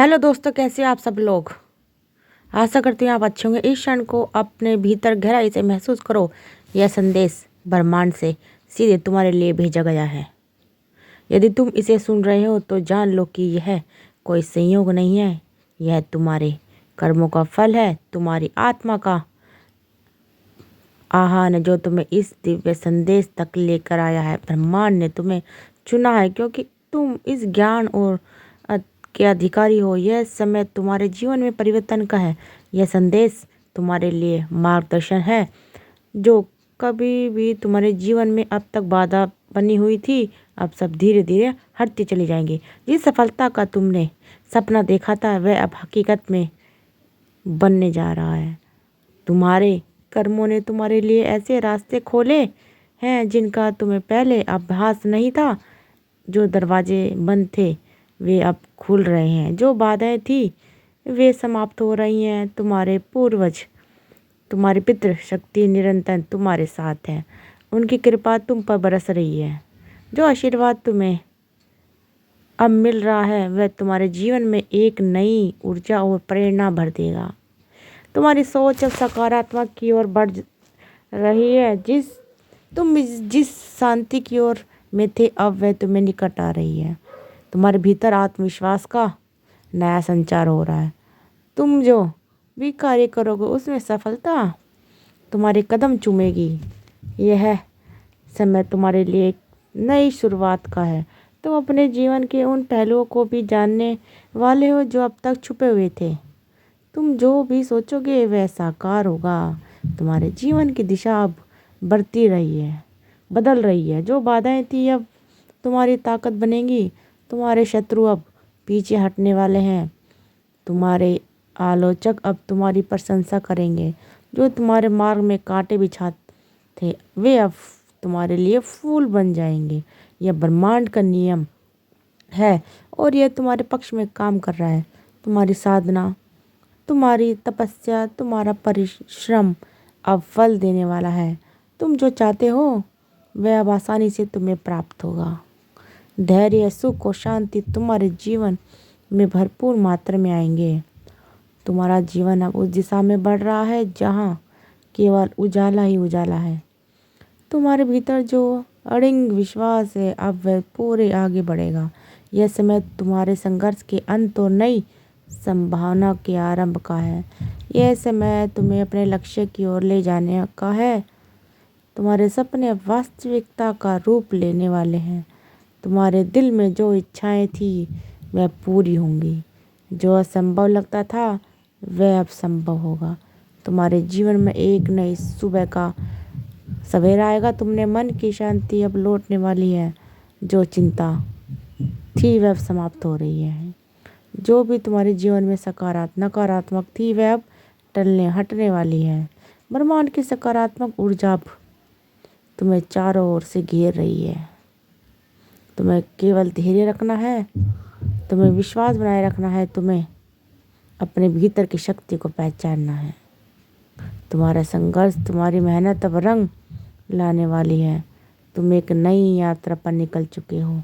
Hello दोस्तों, कैसे हैं आप सब लोग। आशा करती हूँ आप अच्छे होंगे। इस क्षण को अपने भीतर गहराई से महसूस करो। यह संदेश ब्रह्मांड से सीधे तुम्हारे लिए भेजा गया है। यदि तुम इसे सुन रहे हो तो जान लो कि यह कोई संयोग नहीं है, यह तुम्हारे कर्मों का फल है, तुम्हारी आत्मा का आह्वान जो तुम्हें इस दिव्य संदेश तक लेकर आया है। ब्रह्मांड ने तुम्हें चुना है क्योंकि तुम इस ज्ञान और के अधिकारी हो। यह समय तुम्हारे जीवन में परिवर्तन का है। यह संदेश तुम्हारे लिए मार्गदर्शन है। जो कभी भी तुम्हारे जीवन में अब तक बाधा बनी हुई थी, अब सब धीरे धीरे हटती चली जाएंगी। जिस सफलता का तुमने सपना देखा था वह अब हकीकत में बनने जा रहा है। तुम्हारे कर्मों ने तुम्हारे लिए ऐसे रास्ते खोले हैं जिनका तुम्हें पहले आभास नहीं था। जो दरवाजे बंद थे वे अब खुल रहे हैं, जो बाधाएं थी वे समाप्त हो रही हैं। तुम्हारे पूर्वज, तुम्हारी पितृ शक्ति निरंतर तुम्हारे साथ है। उनकी कृपा तुम पर बरस रही है। जो आशीर्वाद तुम्हें अब मिल रहा है वह तुम्हारे जीवन में एक नई ऊर्जा और प्रेरणा भर देगा। तुम्हारी सोच अब सकारात्मक की ओर बढ़ रही है। जिस शांति की ओर में थे अब वह तुम्हें निकट आ रही है। तुम्हारे भीतर आत्मविश्वास का नया संचार हो रहा है। तुम जो भी कार्य करोगे उसमें सफलता तुम्हारे कदम चूमेगी। यह समय तुम्हारे लिए एक नई शुरुआत का है। तुम अपने जीवन के उन पहलुओं को भी जानने वाले हो जो अब तक छुपे हुए थे। तुम जो भी सोचोगे वह साकार होगा। तुम्हारे जीवन की दिशा अब बढ़ती रही है, बदल रही है। जो बाधाएं थी अब तुम्हारी ताकत बनेंगी। तुम्हारे शत्रु अब पीछे हटने वाले हैं। तुम्हारे आलोचक अब तुम्हारी प्रशंसा करेंगे। जो तुम्हारे मार्ग में कांटे बिछाते थे वे अब तुम्हारे लिए फूल बन जाएंगे। यह ब्रह्मांड का नियम है और यह तुम्हारे पक्ष में काम कर रहा है। तुम्हारी साधना, तुम्हारी तपस्या, तुम्हारा परिश्रम अब फल देने वाला है। तुम जो चाहते हो वह अब आसानी से तुम्हें प्राप्त होगा। धैर्य, सुख और शांति तुम्हारे जीवन में भरपूर मात्रा में आएंगे। तुम्हारा जीवन अब उस दिशा में बढ़ रहा है जहाँ केवल उजाला ही उजाला है। तुम्हारे भीतर जो अड़िंग विश्वास है अब वह पूरे आगे बढ़ेगा। यह समय तुम्हारे संघर्ष के अंत और नई संभावना के आरंभ का है। यह समय तुम्हें अपने लक्ष्य की ओर ले जाने का है। तुम्हारे सपने अब वास्तविकता का रूप लेने वाले हैं। तुम्हारे दिल में जो इच्छाएं थी वह पूरी होंगी। जो असंभव लगता था वह अब संभव होगा। तुम्हारे जीवन में एक नई सुबह का सवेरा आएगा। तुमने मन की शांति अब लौटने वाली है। जो चिंता थी वह अब समाप्त हो रही है। जो भी तुम्हारे जीवन में नकारात्मक थी वह अब टलने हटने वाली है। ब्रह्मांड की सकारात्मक ऊर्जा अब तुम्हें चारों ओर से घेर रही है। तुम्हें केवल धैर्य रखना है, तुम्हें विश्वास बनाए रखना है, तुम्हें अपने भीतर की शक्ति को पहचानना है। तुम्हारा संघर्ष, तुम्हारी मेहनत अब रंग लाने वाली है। तुम एक नई यात्रा पर निकल चुके हो।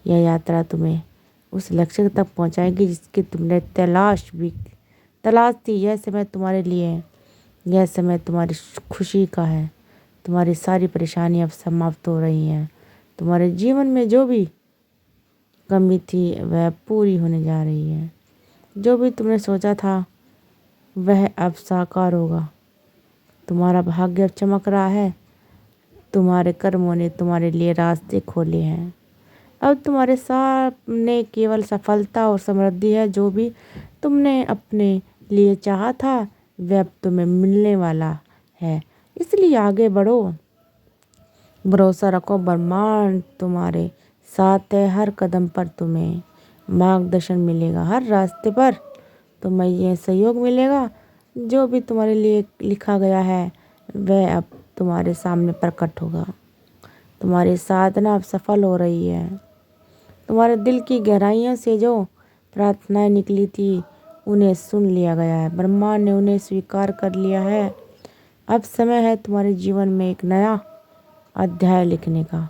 यह यात्रा तुम्हें उस लक्ष्य तक पहुंचाएगी जिसकी तुमने तलाश थी। यह समय तुम्हारे लिए है। यह समय तुम्हारी खुशी का है। तुम्हारी सारी परेशानियां अब समाप्त हो रही हैं। तुम्हारे जीवन में जो भी कमी थी वह पूरी होने जा रही है। जो भी तुमने सोचा था वह अब साकार होगा। तुम्हारा भाग्य अब चमक रहा है। तुम्हारे कर्मों ने तुम्हारे लिए रास्ते खोले हैं। अब तुम्हारे सामने केवल सफलता और समृद्धि है। जो भी तुमने अपने लिए चाहा था वह अब तुम्हें मिलने वाला है। इसलिए आगे बढ़ो, भरोसा रखो। ब्रह्मांड तुम्हारे साथ है। हर कदम पर तुम्हें मार्गदर्शन मिलेगा। हर रास्ते पर तुम्हें यह सहयोग मिलेगा। जो भी तुम्हारे लिए लिखा गया है वह अब तुम्हारे सामने प्रकट होगा। तुम्हारी साधना अब सफल हो रही है। तुम्हारे दिल की गहराइयों से जो प्रार्थनाएं निकली थी उन्हें सुन लिया गया है। ब्रह्मांड ने उन्हें स्वीकार कर लिया है। अब समय है तुम्हारे जीवन में एक नया अध्याय लिखने का।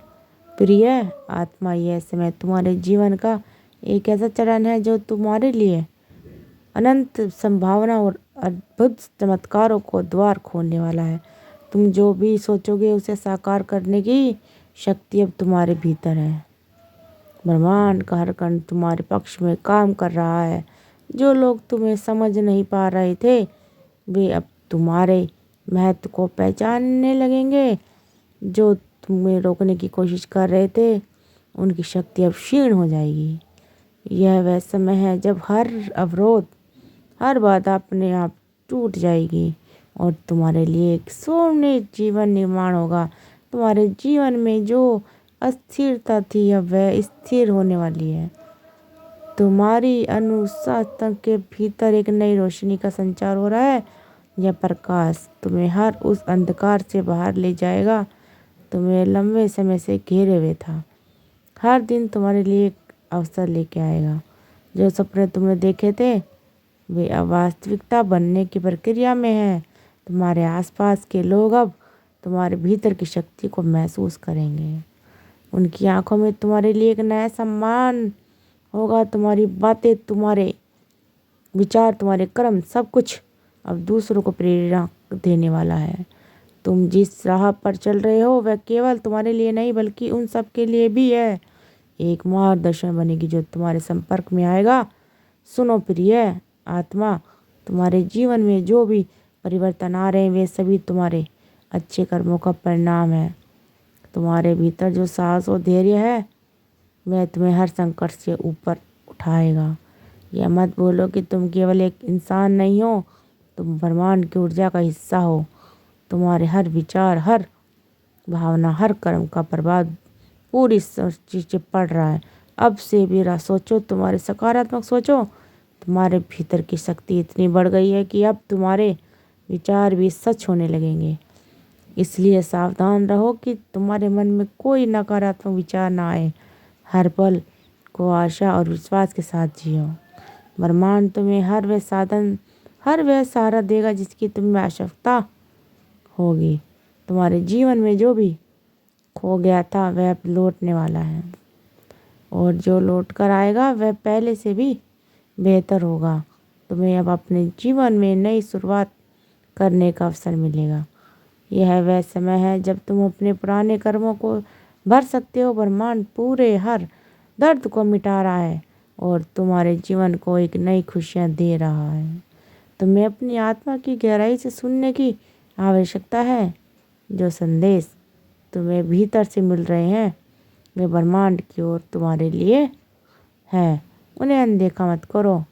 प्रिय आत्मा, यह समय तुम्हारे जीवन का एक ऐसा चरण है जो तुम्हारे लिए अनंत संभावना और अद्भुत चमत्कारों को द्वार खोलने वाला है। तुम जो भी सोचोगे उसे साकार करने की शक्ति अब तुम्हारे भीतर है। ब्रह्मांड का हर कण तुम्हारे पक्ष में काम कर रहा है। जो लोग तुम्हें समझ नहीं पा रहे थे वे अब तुम्हारे महत्व को पहचानने लगेंगे। जो तुम्हें रोकने की कोशिश कर रहे थे उनकी शक्ति अब क्षीण हो जाएगी। यह वह समय है जब हर अवरोध, हर बाधा अपने आप टूट जाएगी और तुम्हारे लिए एक सोने जीवन निर्माण होगा। तुम्हारे जीवन में जो अस्थिरता थी अब वह स्थिर होने वाली है। तुम्हारी अनुशासन के भीतर एक नई रोशनी का संचार हो रहा है। यह प्रकाश तुम्हें हर उस अंधकार से बाहर ले जाएगा तुम्हें लंबे समय से घेरे हुए था। हर दिन तुम्हारे लिए एक अवसर लेके आएगा। जो सपने तुमने देखे थे वे अब वास्तविकता बनने की प्रक्रिया में हैं। तुम्हारे आसपास के लोग अब तुम्हारे भीतर की शक्ति को महसूस करेंगे। उनकी आंखों में तुम्हारे लिए एक नया सम्मान होगा। तुम्हारी बातें, तुम्हारे विचार, तुम्हारे कर्म, सब कुछ अब दूसरों को प्रेरणा देने वाला है। तुम जिस राह पर चल रहे हो वह केवल तुम्हारे लिए नहीं बल्कि उन सब के लिए भी है। एक मार्गदर्शन बनेगी जो तुम्हारे संपर्क में आएगा। सुनो प्रिय आत्मा, तुम्हारे जीवन में जो भी परिवर्तन आ रहे हैं वे सभी तुम्हारे अच्छे कर्मों का परिणाम है। तुम्हारे भीतर जो साहस और धैर्य है वह तुम्हें हर संकट से ऊपर उठाएगा। यह मत बोलो कि तुम केवल एक इंसान नहीं हो, तुम ब्रह्मांड की ऊर्जा का हिस्सा हो। तुम्हारे हर विचार, हर भावना, हर कर्म का प्रभाव पूरी सृष्टि से पड़ रहा है। अब से भी सोचो, तुम्हारे सकारात्मक सोचो। तुम्हारे भीतर की शक्ति इतनी बढ़ गई है कि अब तुम्हारे विचार भी सच होने लगेंगे। इसलिए सावधान रहो कि तुम्हारे मन में कोई नकारात्मक विचार ना आए। हर पल को आशा और विश्वास के साथ जियो। ब्रह्मांड तुम्हें हर वह सहारा देगा जिसकी तुम्हें आवश्यकता होगी। तुम्हारे जीवन में जो भी खो गया था वह अब लौटने वाला है और जो लौट कर आएगा वह पहले से भी बेहतर होगा। तुम्हें अब अपने जीवन में नई शुरुआत करने का अवसर मिलेगा। यह वह समय है जब तुम अपने पुराने कर्मों को भर सकते हो। ब्रह्मांड पूरे हर दर्द को मिटा रहा है और तुम्हारे जीवन को एक नई खुशियाँ दे रहा है। तुम्हें अपनी आत्मा की गहराई से सुनने की आवश्यकता है। जो संदेश तुम्हें भीतर से मिल रहे हैं वे ब्रह्मांड की ओर तुम्हारे लिए है। उन्हें अनदेखा मत करो।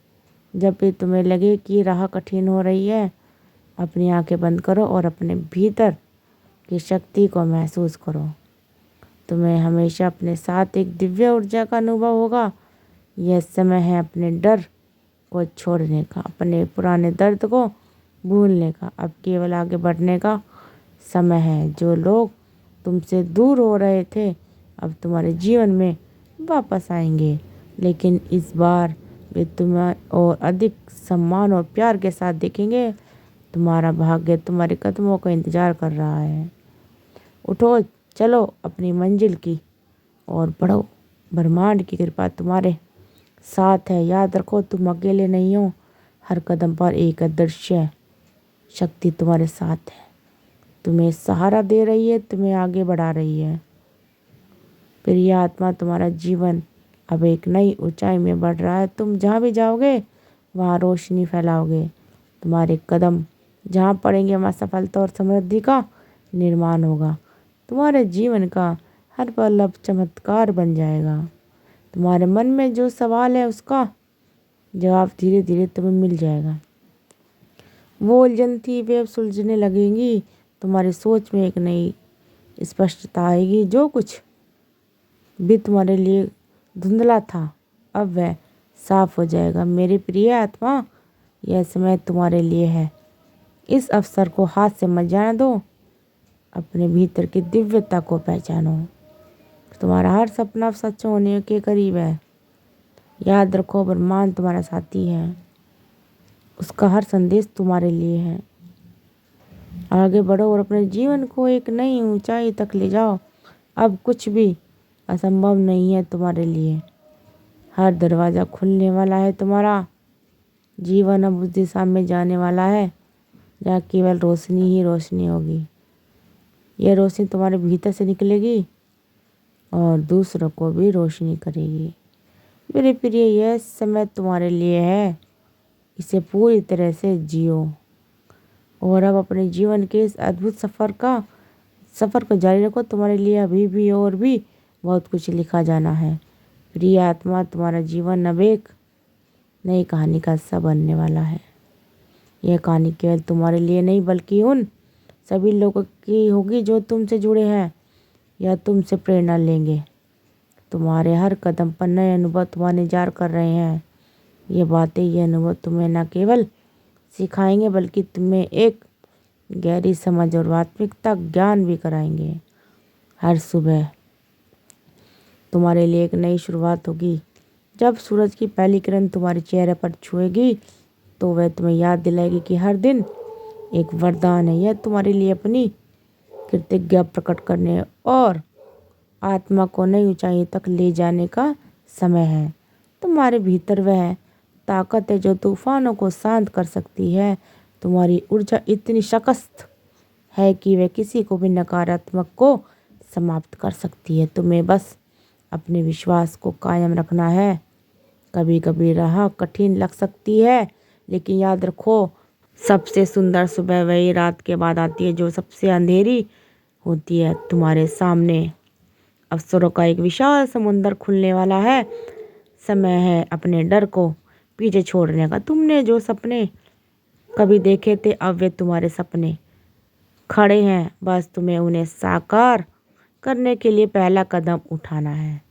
जब भी तुम्हें लगे कि राह कठिन हो रही है अपनी आंखें बंद करो और अपने भीतर की शक्ति को महसूस करो। तुम्हें हमेशा अपने साथ एक दिव्य ऊर्जा का अनुभव होगा। यह समय है अपने डर को छोड़ने का, अपने पुराने दर्द को भूलने का। अब केवल आगे बढ़ने का समय है। जो लोग तुमसे दूर हो रहे थे अब तुम्हारे जीवन में वापस आएंगे, लेकिन इस बार वे तुम्हें और अधिक सम्मान और प्यार के साथ देखेंगे। तुम्हारा भाग्य तुम्हारे कदमों का इंतजार कर रहा है। उठो, चलो अपनी मंजिल की और बढ़ो। ब्रह्मांड की कृपा तुम्हारे साथ है। याद रखो, तुम अकेले नहीं हो। हर कदम पर एक अदृश्य शक्ति तुम्हारे साथ है, तुम्हें सहारा दे रही है, तुम्हें आगे बढ़ा रही है। प्रिय आत्मा, तुम्हारा जीवन अब एक नई ऊंचाई में बढ़ रहा है। तुम जहाँ भी जाओगे वहाँ रोशनी फैलाओगे। तुम्हारे कदम जहाँ पड़ेंगे वहाँ सफलता और समृद्धि का निर्माण होगा। तुम्हारे जीवन का हर पल अब चमत्कार बन जाएगा। तुम्हारे मन में जो सवाल है उसका जवाब धीरे धीरे तुम्हें मिल जाएगा। वो उलझन थी वे अब सुलझने लगेंगी। तुम्हारी सोच में एक नई स्पष्टता आएगी। जो कुछ भी तुम्हारे लिए धुंधला था अब वह साफ हो जाएगा। मेरे प्रिय आत्मा, यह समय तुम्हारे लिए है। इस अवसर को हाथ से मत जाने दो। अपने भीतर की दिव्यता को पहचानो। तुम्हारा हर सपना सच होने के करीब है। याद रखो, ब्रह्मांड तुम्हारा साथी है। उसका हर संदेश तुम्हारे लिए है। आगे बढ़ो और अपने जीवन को एक नई ऊंचाई तक ले जाओ। अब कुछ भी असंभव नहीं है तुम्हारे लिए। हर दरवाज़ा खुलने वाला है तुम्हारा। जीवन अब उस दिशा में जाने वाला है जहाँ केवल रोशनी ही रोशनी होगी। यह रोशनी तुम्हारे भीतर से निकलेगी और दूसरों को भी रोशनी करेगी। मेरे प्रिय, यह समय तुम्हारे लिए है, इसे पूरी तरह से जियो और अब अपने जीवन के इस अद्भुत सफ़र को जारी रखो। तुम्हारे लिए अभी भी और भी बहुत कुछ लिखा जाना है। प्रिय आत्मा, तुम्हारा जीवन अब एक नई कहानी का हिस्सा बनने वाला है। यह कहानी केवल तुम्हारे लिए नहीं बल्कि उन सभी लोगों की होगी जो तुमसे जुड़े हैं या तुमसे प्रेरणा लेंगे। तुम्हारे हर कदम पर नए अनुभव तुम्हारा इंतजार कर रहे हैं। ये बातें, ये अनुभव तुम्हें न केवल सिखाएंगे बल्कि तुम्हें एक गहरी समझ और आत्मिकता ज्ञान भी कराएंगे। हर सुबह तुम्हारे लिए एक नई शुरुआत होगी। जब सूरज की पहली किरण तुम्हारे चेहरे पर छुएगी तो वह तुम्हें याद दिलाएगी कि हर दिन एक वरदान है। यह तुम्हारे लिए अपनी कृतज्ञता प्रकट करने और आत्मा को नई ऊंचाई तक ले जाने का समय है। तुम्हारे भीतर वह ताकत है जो तूफानों को शांत कर सकती है। तुम्हारी ऊर्जा इतनी सशक्त है कि वह किसी को भी नकारात्मक को समाप्त कर सकती है। तुम्हें बस अपने विश्वास को कायम रखना है। कभी कभी राह कठिन लग सकती है, लेकिन याद रखो, सबसे सुंदर सुबह वही रात के बाद आती है जो सबसे अंधेरी होती है। तुम्हारे सामने अवसरों का एक विशाल समुंदर खुलने वाला है। समय है अपने डर को पीछे छोड़ने का। तुमने जो सपने कभी देखे थे, अब वे तुम्हारे सपने खड़े हैं। बस तुम्हें उन्हें साकार करने के लिए पहला कदम उठाना है।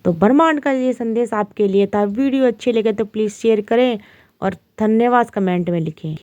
तो ब्रह्मांड का ये संदेश आपके लिए था। वीडियो अच्छी लगे तो प्लीज़ शेयर करें और धन्यवाद कमेंट में लिखें।